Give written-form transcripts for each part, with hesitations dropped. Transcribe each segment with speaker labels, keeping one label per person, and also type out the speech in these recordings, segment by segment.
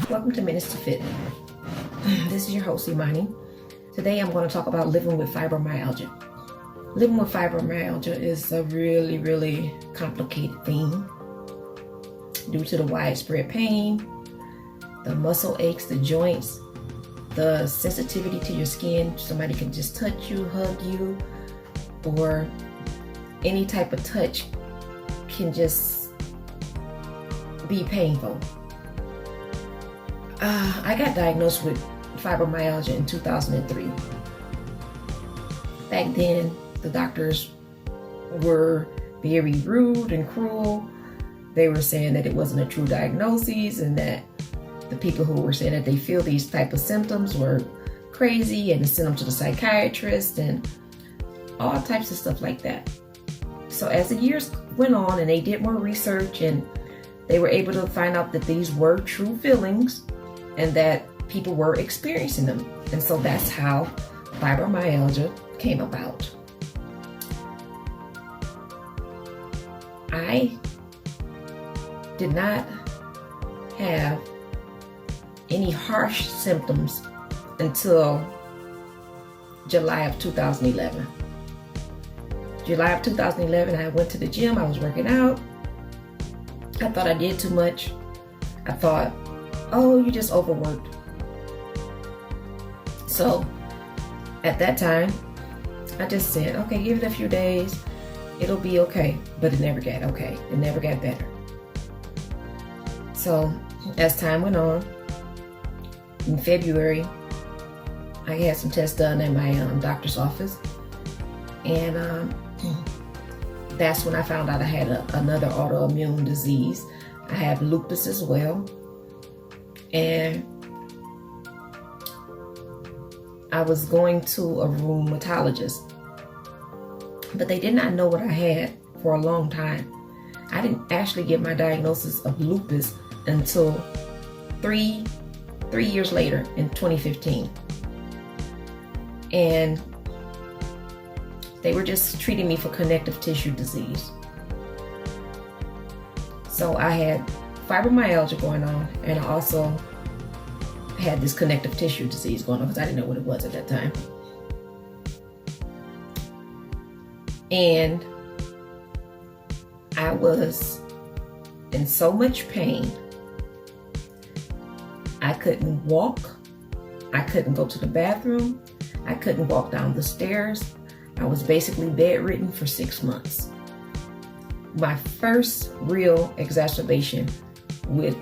Speaker 1: Welcome to Minutes to Fit. This is your host, Imani. Today I'm going to talk about living with fibromyalgia. Living with fibromyalgia is a really, really complicated thing due to the widespread pain, the muscle aches, the joints, the sensitivity to your skin. Somebody can just touch you, hug you, or any type of touch can just be painful. I got diagnosed with fibromyalgia in 2003. Back then, the doctors were very rude and cruel. They were saying that it wasn't a true diagnosis and that the people who were saying that they feel these type of symptoms were crazy and sent them to the psychiatrist and all types of stuff like that. So as the years went on and they did more research and they were able to find out that these were true feelings and that people were experiencing them. And so that's how fibromyalgia came about. I did not have any harsh symptoms until July of 2011. July of 2011, I went to the gym, I was working out. I thought I did too much. I thought, oh, you just overworked. So at that time, I just said, okay, give it a few days. It'll be okay. But it never got okay. It never got better. So as time went on, in February, I had some tests done at my doctor's office. And that's when I found out I had another autoimmune disease. I have lupus as well. And I was going to a rheumatologist, but they did not know what I had for a long time. I didn't actually get my diagnosis of lupus until three years later in 2015. And they were just treating me for connective tissue disease. So I had fibromyalgia going on, and I also had this connective tissue disease going on because I didn't know what it was at that time. And I was in so much pain. I couldn't walk. I couldn't go to the bathroom. I couldn't walk down the stairs. I was basically bedridden for 6 months. My first real exacerbation with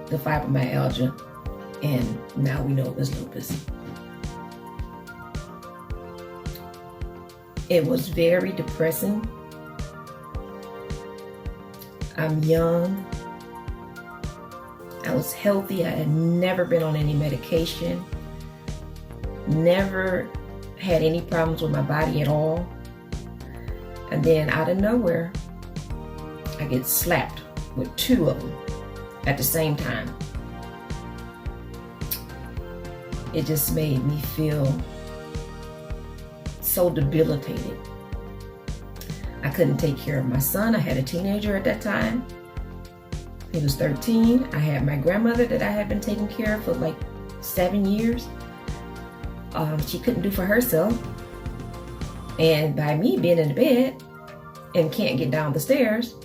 Speaker 1: the fibromyalgia, and now we know it was lupus. It was very depressing. I'm young. I was healthy. I had never been on any medication. Never had any problems with my body at all. And then out of nowhere, I get slapped with 2 of them at the same time. It just made me feel so debilitated. I couldn't take care of my son. I had a teenager at that time. He was 13. I had my grandmother that I had been taking care of for like 7 years. She couldn't do for herself. And by me being in the bed and can't get down the stairs,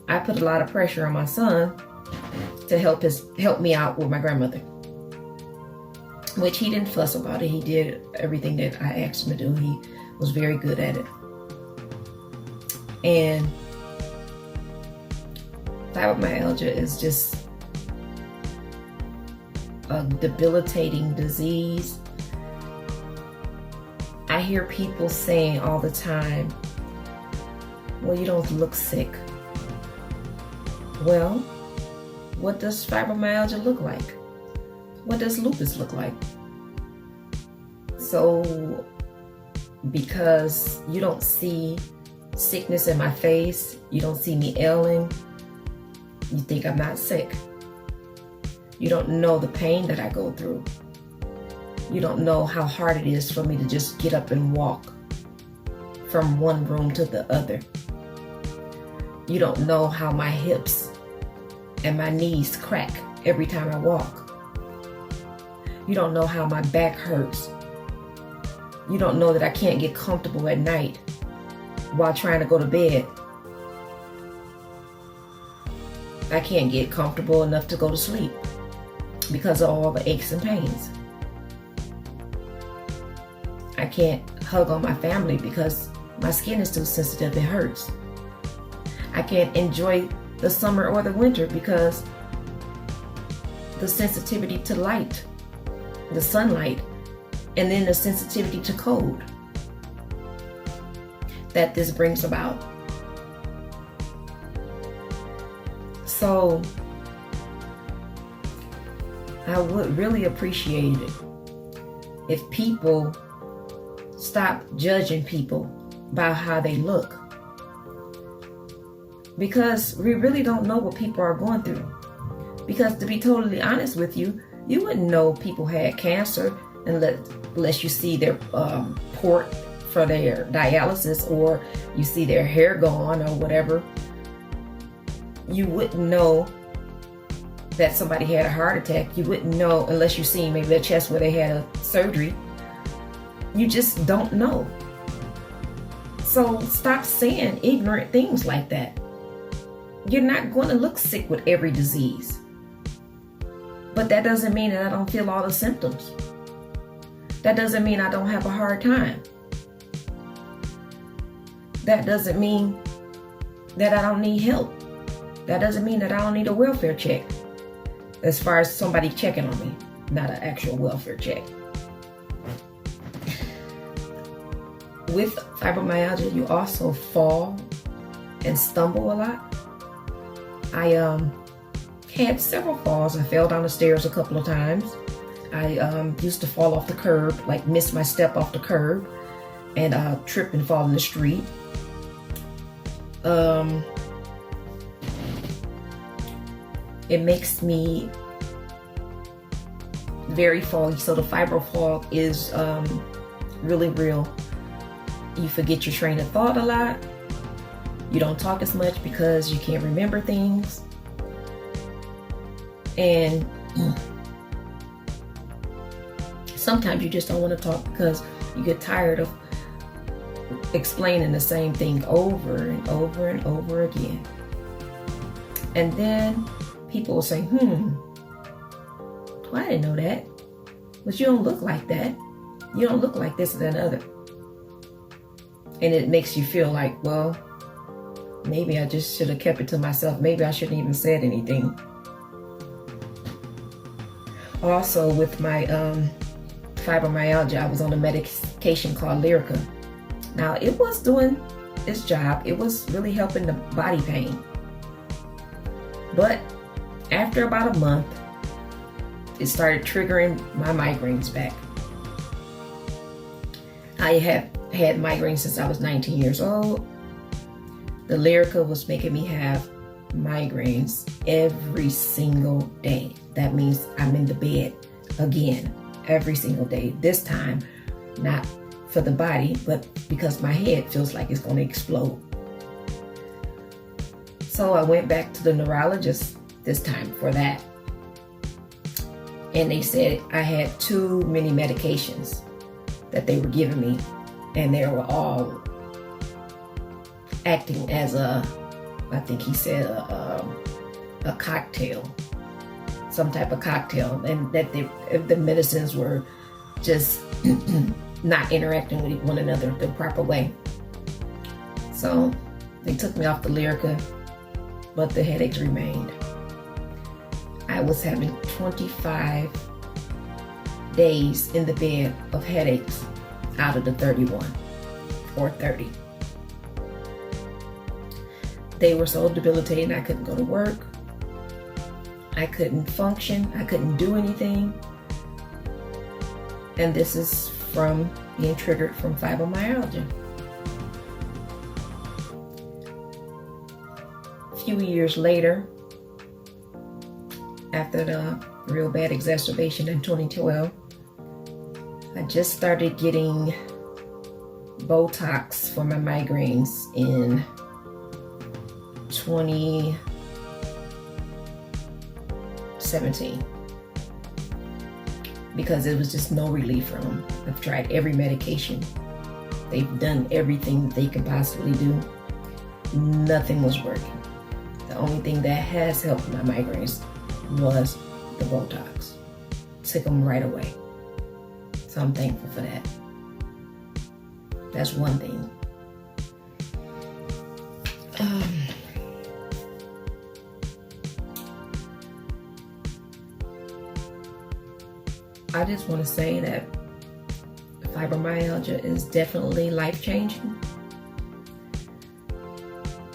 Speaker 1: I put a lot of pressure on my son to help me out with my grandmother, which he didn't fuss about it. He did everything that I asked him to do. He was very good at it. And fibromyalgia is just a debilitating disease. I hear people saying all the time, well, you don't look sick. Well, what does fibromyalgia look like? What does lupus look like? So, because you don't see sickness in my face, you don't see me ailing, you think I'm not sick. You don't know the pain that I go through. You don't know how hard it is for me to just get up and walk from one room to the other. You don't know how my hips and my knees crack every time I walk. You don't know how my back hurts. You don't know that I can't get comfortable at night while trying to go to bed. I can't get comfortable enough to go to sleep because of all the aches and pains. I can't hug on my family because my skin is too sensitive, it hurts. I can't enjoy the summer or the winter because the sensitivity to light, the sunlight, and then the sensitivity to cold that this brings about. So I would really appreciate it if people stop judging people by how they look, because we really don't know what people are going through. Because to be totally honest with you, you wouldn't know people had cancer unless you see their port for their dialysis, or you see their hair gone or whatever. You wouldn't know that somebody had a heart attack. You wouldn't know unless you see maybe their chest where they had a surgery. You just don't know. So stop saying ignorant things like that. You're not going to look sick with every disease. But that doesn't mean that I don't feel all the symptoms. That doesn't mean I don't have a hard time. That doesn't mean that I don't need help. That doesn't mean that I don't need a welfare check. As far as somebody checking on me, not an actual welfare check. With fibromyalgia, you also fall and stumble a lot. I had several falls. I fell down the stairs a couple of times. I used to fall off the curb, like miss my step off the curb, and trip and fall in the street. It makes me very foggy. So the fibro fog is really real. You forget your train of thought a lot. You don't talk as much because you can't remember things. And sometimes you just don't want to talk because you get tired of explaining the same thing over and over and over again. And then people will say, well, I didn't know that. But you don't look like that. You don't look like this and that other. And it makes you feel like, well, maybe I just should have kept it to myself. Maybe I shouldn't even said anything. Also, with my fibromyalgia, I was on a medication called Lyrica. Now, it was doing its job. It was really helping the body pain. But after about a month, it started triggering my migraines back. I have had migraines since I was 19 years old. The Lyrica was making me have migraines every single day. That means I'm in the bed again every single day. This time, not for the body, but because my head feels like it's going to explode. So I went back to the neurologist this time for that. And they said I had too many medications that they were giving me. And they were all acting as I think he said a cocktail, some type of cocktail, and that the medicines were just not interacting with one another the proper way. So they took me off the Lyrica, but the headaches remained. I was having 25 days in the bed of headaches out of the 31 or 30. They were so debilitating. I couldn't go to work. I couldn't function. I couldn't do anything. And this is from being triggered from fibromyalgia. A few years later, after the real bad exacerbation in 2012, I just started getting Botox for my migraines in 2017 because there was just no relief from them. I've tried every medication. They've done everything they could possibly do. Nothing was working. The only thing that has helped my migraines was the Botox. Took them right away. So I'm thankful for that. That's one thing. I just want to say that fibromyalgia is definitely life-changing.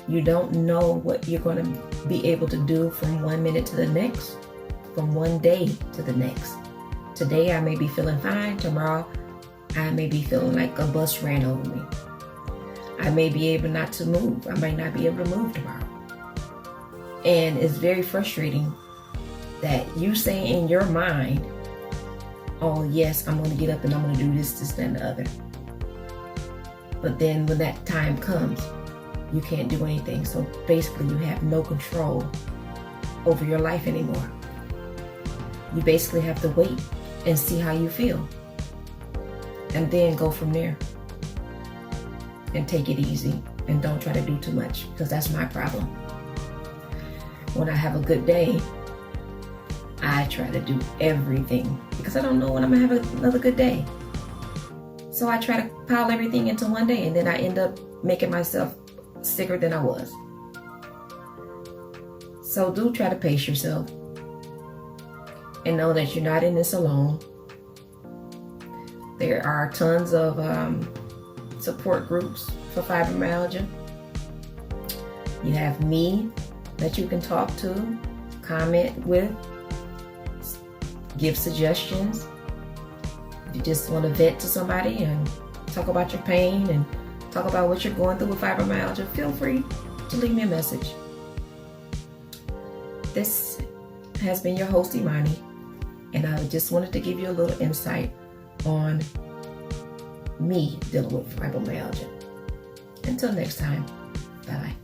Speaker 1: You don't know what you're going to be able to do from one minute to the next, from one day to the next. Today I may be feeling fine. Tomorrow I may be feeling like a bus ran over me. I may be able not to move. I might not be able to move tomorrow. And it's very frustrating that you say in your mind, oh yes, I'm going to get up and I'm going to do this, that, and the other. But then when that time comes, you can't do anything. So basically you have no control over your life anymore. You basically have to wait and see how you feel. And then go from there. And take it easy. And don't try to do too much, because that's my problem. When I have a good day, I try to do everything because I don't know when I'm gonna have another good day. So I try to pile everything into one day, and then I end up making myself sicker than I was. So do try to pace yourself and know that you're not in this alone. There are tons of support groups for fibromyalgia. You have me that you can talk to, comment with, give suggestions. If you just want to vent to somebody and talk about your pain and talk about what you're going through with fibromyalgia, feel free to leave me a message. This has been your host, Imani, and I just wanted to give you a little insight on me dealing with fibromyalgia. Until next time, bye-bye.